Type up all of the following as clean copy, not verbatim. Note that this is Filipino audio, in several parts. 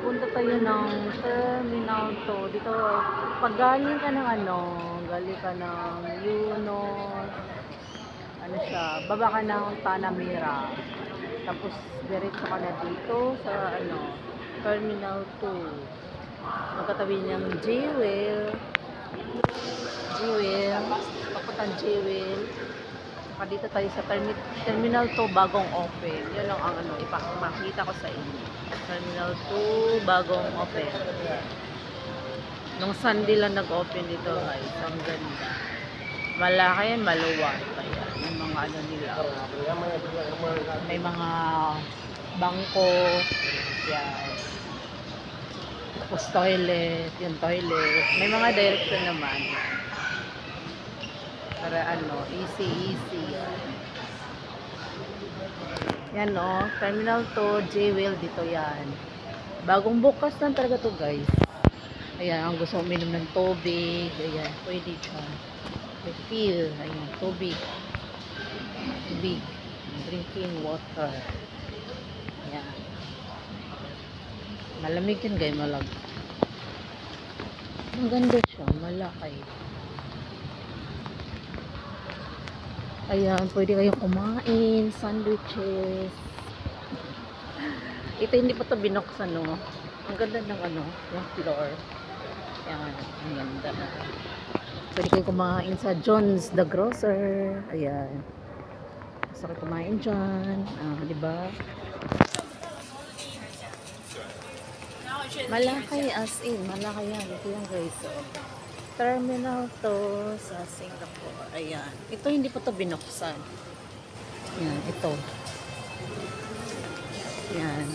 Pupunta tayo ng Terminal 2. Dito, pag galing ka ng galing ka ng Yunos, siya, baba ka ng Tanamira. Tapos, diretso ka na dito sa, Terminal 2. Magkatabi ng Jewel. Papuntang Jewel. Saka dito tayo sa Terminal 2 bagong open. Yun lang ang ipakita ko sa inyo. Terminal 2 bagong open. Nung Sunday lang nag-open dito guys. Ang ganda. Malaki, maluwag. Kaya yung mga nila. May mga bangko. Yan. Tapos toilet. Yung toilet. May mga direction naman. Para easy. Yan Terminal 2, Jewel, dito yan. Bagong bukas lang talaga to guys. Ayan, ang gusto uminom ng tubig. Ayan, pwede siya. Refill. Ayan, tubig. Drinking water. Ayan. Malamig yan guys, Ang ganda siya, malaki. Ayan, pwede kayong kumain, sandwiches. Ito hindi pa ito binuksan, no? Ang ganda ng yung floor. Ayan, ang ganda. Pwede kayong kumain sa John's the Grocer. Ayan. Gusto kayo kumain dyan. Diba? Malaki as in. Malaki yan. Ito yung guys. Terminal 2 sa Singapore. Ayan. Ito hindi pa ito binuksan. Ayan. Ito. Ayan.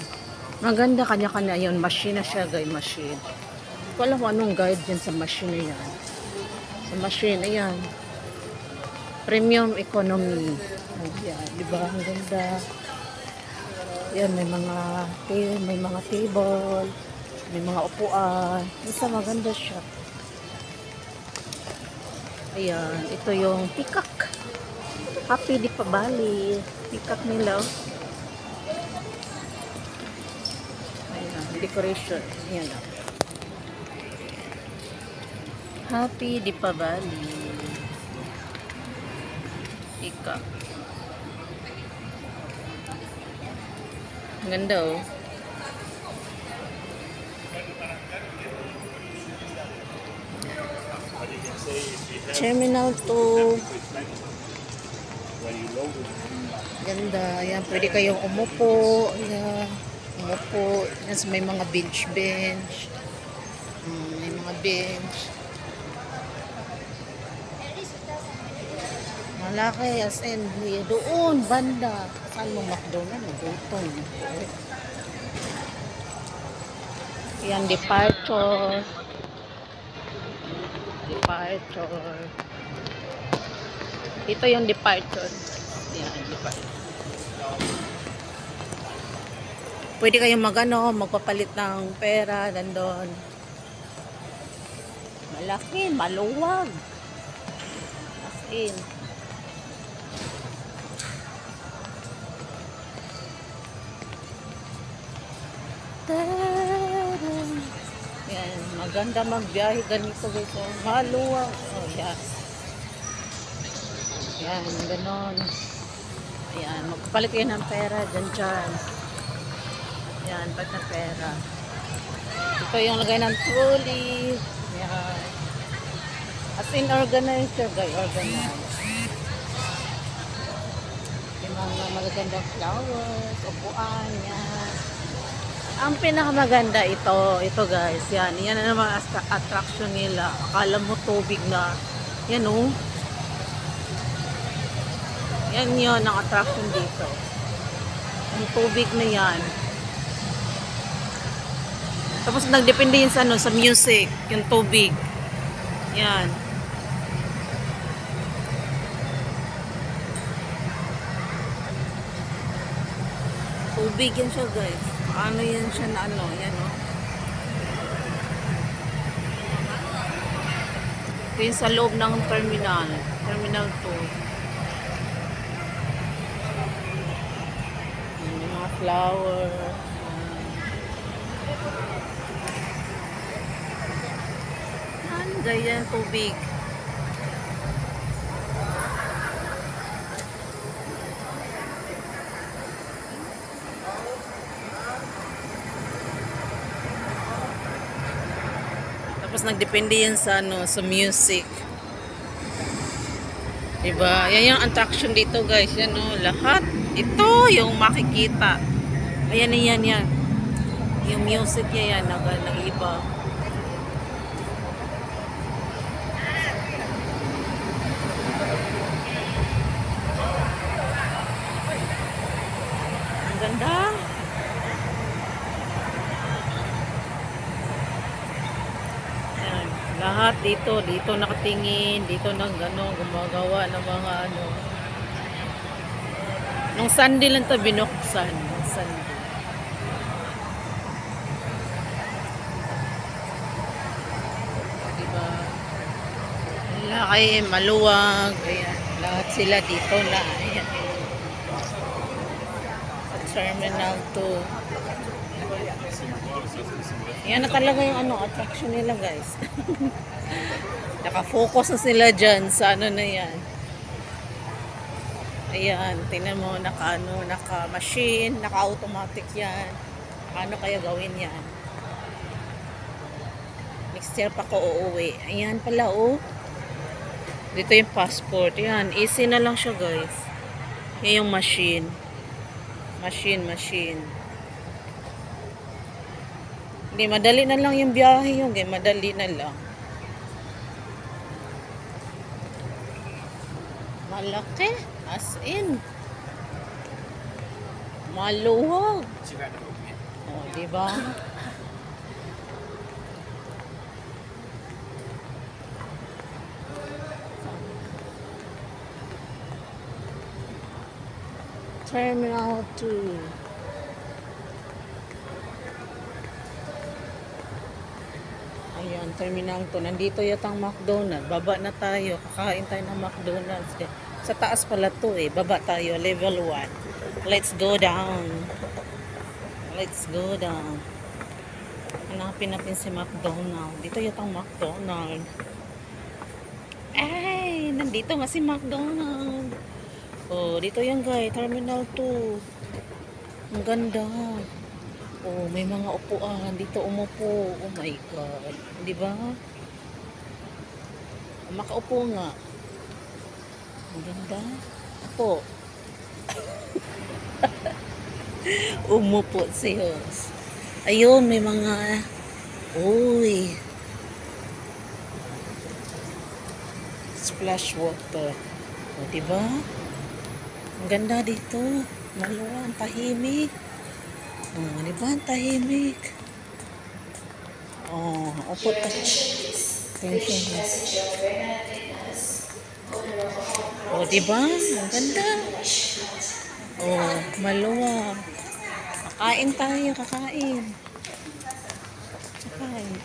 Maganda kanya-kanya. Ayan. Machine na siya guys. Machine. Hindi ko alam kung anong guide dyan sa machine na yan. Sa machine. Ayan. Premium economy. Ayan. Diba? Ang ganda. Ayan. May mga table. May mga upuan. Basta maganda siya. Ayan, ito yung peacock. Happy di pa bali. Peacock nila. Ayan, decoration. Ayan. Happy di pa bali. Peacock. Ganda Terminal 2. Ganda. Ayan, pwede kayong umupo. Ayan, umupo. Ayan, may mga bench. May mga bench. Malaki as in. Doon, banda. Saan mo McDonald's? Doon. Ayan, departure. Ito yung departure. Yan, departure. Pwede kayong magpapalit ng pera nandun. Malaki, maluwag. As in. Yan, maganda magbiyahe ganito guys. Maluwag. Yes. Yan, ganon. Ayan, magpapalit kayo ng pera dyan. Yan, palit ng pera. Ito yung lagay ng trolley. Yan. As in organizer guys, organized. Yung mga magagandang flowers, upuan, yan. Ang pinakamaganda ito guys, yan na naman attraction nila. Akala mo tubig na, yan yan yun ang attraction dito. Yung tubig na yan. Tapos nagdepende yun sa music, yung tubig. Yan. Tubig yan siya guys. Ano yan siya na yan Ito yung sa loob ng Terminal 2. May mga flower. Cagayan tubig. Tapos nagdepende yan sa ano, sa music. Diba? Yan yung attraction dito, guys. Yan oh, lahat. Ito yung makikita. Ayan yan. Yung music yan, nag-iba. Ang ganda. Ayan. Lahat dito nakatingin, dito nang gano'n, gumagawa ng mga ano. Nung Sunday lang to binuksan. Nung Sunday. Diba? Laki, maluwag. Ayan. Lahat sila dito na. Ayan. Sa Terminal 2. Yan na talaga yung ano, attraction nila, guys. Nakafocus na sila dyan sa ano na yan. Ayan, tingnan mo, naka-machine, naka-automatic yan. Paano kaya gawin yan? Next year pa ko uuwi. Ayan pala, oh. Dito yung passport. Ayan, easy na lang siya, guys. Yan yung machine. Machine. Hindi, madali na lang yung biyahe yung madali na lang. Malaki. As in. Maluwag. Oh, diba? Terminal 2. Ayan, Terminal 2. Nandito yatang McDonald's. Baba na tayo. Kakain tayo ng McDonald's. Sa taas pala to eh. Baba tayo. Level 1. Let's go down. Hanapin natin si McDonald's. Dito yatang McDonald's. Ay, nandito nga si McDonald's. Oh, dito yan guys. Terminal 2. Ang ganda. Oh, may mga upuan. Dito umupo. Oh my God. Di ba? Makaupo nga. Ang ganda. Upo. Umupo si host. Ayun, may mga... Uy. Splash water. O, di ba? Ang ganda dito. Maluwang, tahimik. Oh, di ba? Tahimik. Oh, upo tayo. Attention. Oh, di ba? Ang ganda. Oh, maluwag. Kakain tayo, kakain.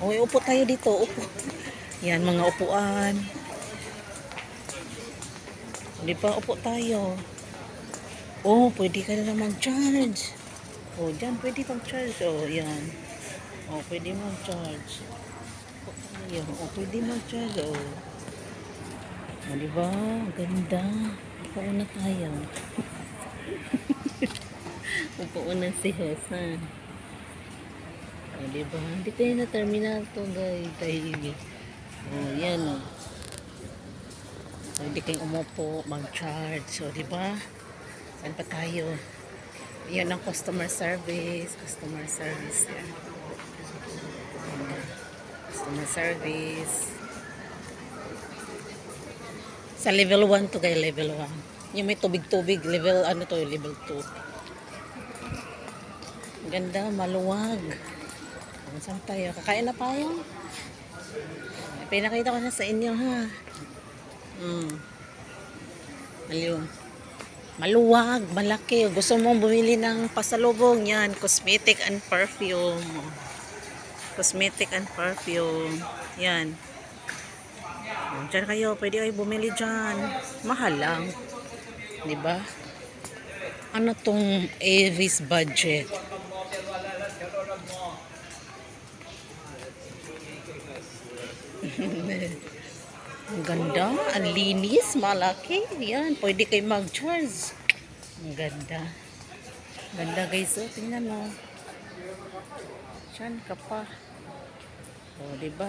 Oh, upo tayo dito, upo. Yan, mga upuan. Di ba? Upo tayo. Oh, pwede ka na mag-charge. Oh, dyan, pwede mag-charge. Oh, yan. Oh, pwede mag-charge. Upo tayo. Oh, pwede mag-charge. Oh. Oh, di ba? Ganda. Upo na tayo. Upo na si Hasan. Oh, di ba? Dito yun na terminal to, guys. Tahimik. Oh, yan. Oh. Pwede kayong umupo, mag-charge. So, di ba? Saan pa tayo? Yan ang customer service. Customer service. Yan. Customer service. Sa level 1 to guys, level 1. Yung may tubig-tubig, level ano to, level 2. Ganda, maluwag. Saan tayo? Kakain na tayo? Pinakita ko na sa inyo ha. Maluwag, malaki. Gusto mong bumili ng pasalubong, yan, cosmetic and perfume. Cosmetic and perfume. Yan. Diyan kayo, pwede kayo bumili dyan. Mahal lang. Diba? Ano tong Avis budget? Ang ganda, ang linis, malaki. Yan, pwede kayo mag-charge. Ang ganda. Ganda guys, oh, tingnan mo. Diyan ka pa. Oh, diba?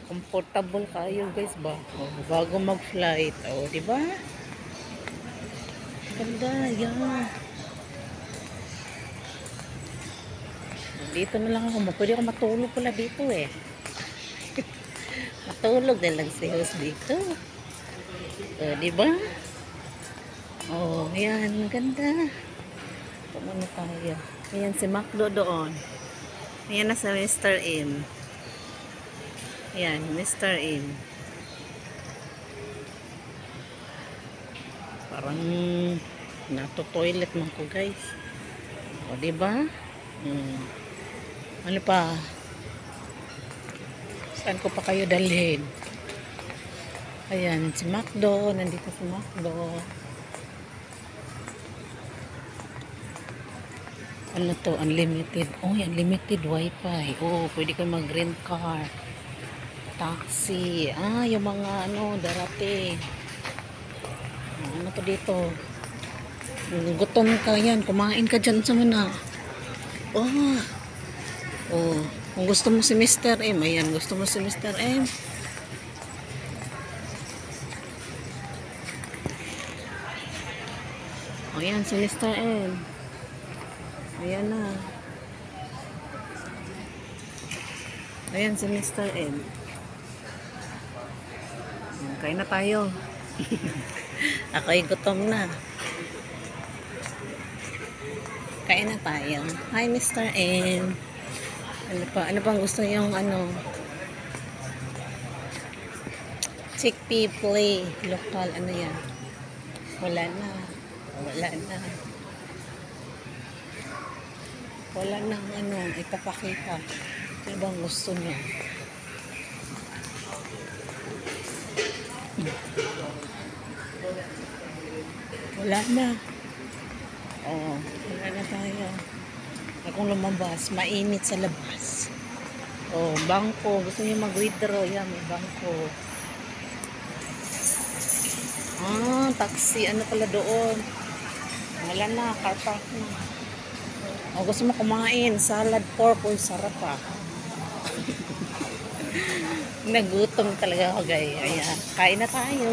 Comfortable kayo guys ba? Oh, bago mag-flight. Oh, diba? Ganda, yan. Dito na lang ako. Pwede ako matulog pala dito eh. Matulog na lang si host dito. Oh, diba? Oh, yan. Ganda. Pumunta tayo. Ayan si Macdo doon. Ayan na sa Mr. M. Ayan, Mr. M. Parang nato-toilet man ko guys. O, diba? Ano pa? Saan ko pa kayo dalhin? Ayan, si Macdo. Nandito si Macdo. Ano to? Unlimited. Oh, unlimited wifi. Oh, pwede kayo mag-rent car. Taxi. Ah, yung mga ano, darating. Ano to dito? Gutom ka yan. Kumain ka dyan sa muna. Oh. Oh. Kung gusto mo si Mr. M. Ayan, gusto mo si Mr. M. Oh, yan si Mr. M. Ayan na. Ayan si Mr. M. Kain na tayo. Ako'y gutom na. Kain na tayo. Hi Mr. M. Ano pa? Ano pang gusto niyong ano? Chickpea play. Local. Ano yan? Wala na. Wala na. Wala na ano. Ipapakita. Ano bang gusto niya? Wala na. Oh, wala na tayo. Akong lumabas, mainit sa labas. Oh, bangko. Gusto niyo mag-withdraw. Yan, may bangko. Ah, taxi. Ano pala doon? Wala na, car park na. Oh, gusto mo kumain. Salad pork. Uy, sarap ah. Nagutom talaga ako guys. Ayan, kain na tayo.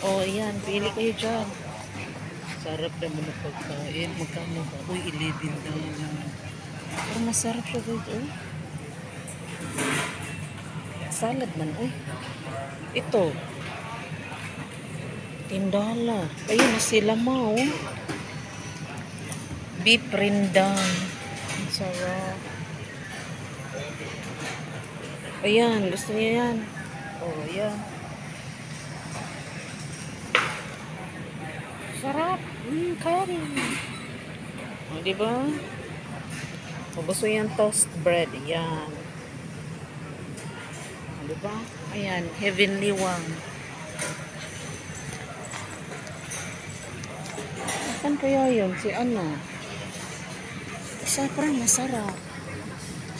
Oh, ayan. Pili kayo dyan. Sarap naman na pagkain. Magkano ba? Uy, 11 na. Pero masarap siya guys. Oh. Salad man. Uy. Ito. $10. Ayun na sila ma. Oh. Beef rendang. Sarap. Ayan. Gusto niya yan. Oh, ayan. Sarap. Kaya rin. O, diba? O, gusto yan toast bread. Ayan. O, diba? Ayan. Heavenly one. Saan kaya yun? Si ano? Isa parang masarap.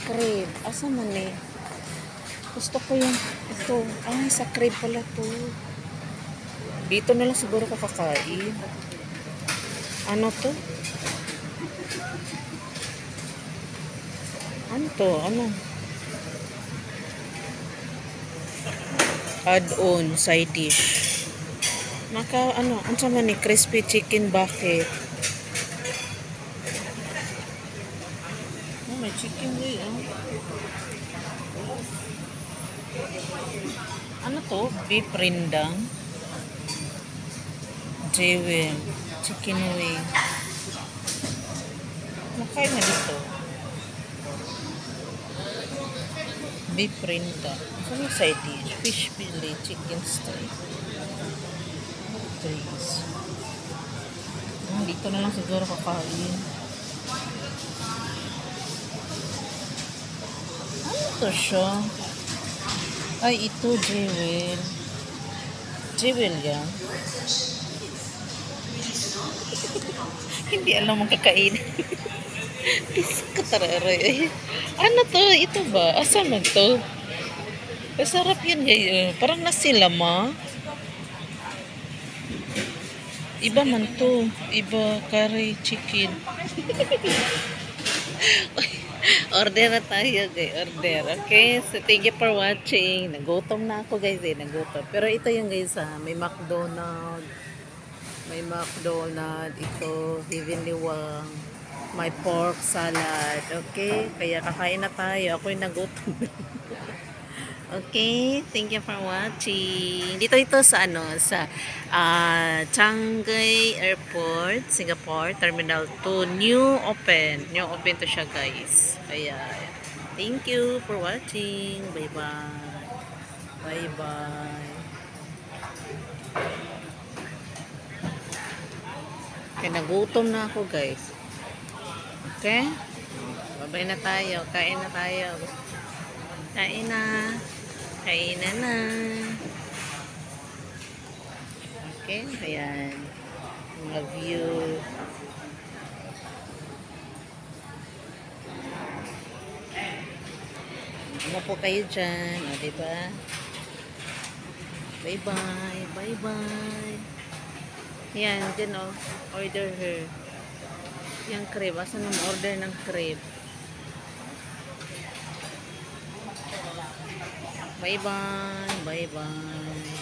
Crave. Asa man eh? Gusto ko yung ito. Ay, sa crave pala to. Dito na lang siguro ko kakain. Ano to? Ano to? Ano? Add-on side dish. Maka ano? Ano sa man ni? Crispy chicken bucket. Oh, may chicken way. Ano to? Beef rendang. Jewel. Chicken wing. Makain na dito. Beef rendang. Ano side dish? Fish fillet. Chicken steak. Trees. Dito na lang siguro kakain. Ano to siya? Ay, ito jewel. Jewel yan. Hindi alam ang kakain. Piska tararay. Ano to? Ito ba? Asa man to? Masarap yan ngayon. Parang nasilama. Iba man to. Iba curry chicken. Order na tayo, guys. Order. Okay? So, thank you for watching. Nagutom na ako, guys. Nagutom. Pero ito yung, guys, may McDonald's. May McDonald's. Ito, Heavenly Wang. May pork salad. Okay? Kaya kakain na tayo. Ako'y nagutom. Okay, thank you for watching. Dito ito sa sa Changi Airport, Singapore, Terminal 2, new open. New open to siya, guys. Kaya thank you for watching. Bye-bye. Bye-bye. Kaya nagutom na ako, guys. Okay? Bye-bye na tayo. Kain na tayo. Kain na. Kainan na. Okay, ayan. Mga view. Ano po kayo dyan? O, diba? Bye-bye. Bye-bye. Yan, dyan o. Order her. Yung crib. Asan ang order ng crib? Bye-bye. Bye-bye.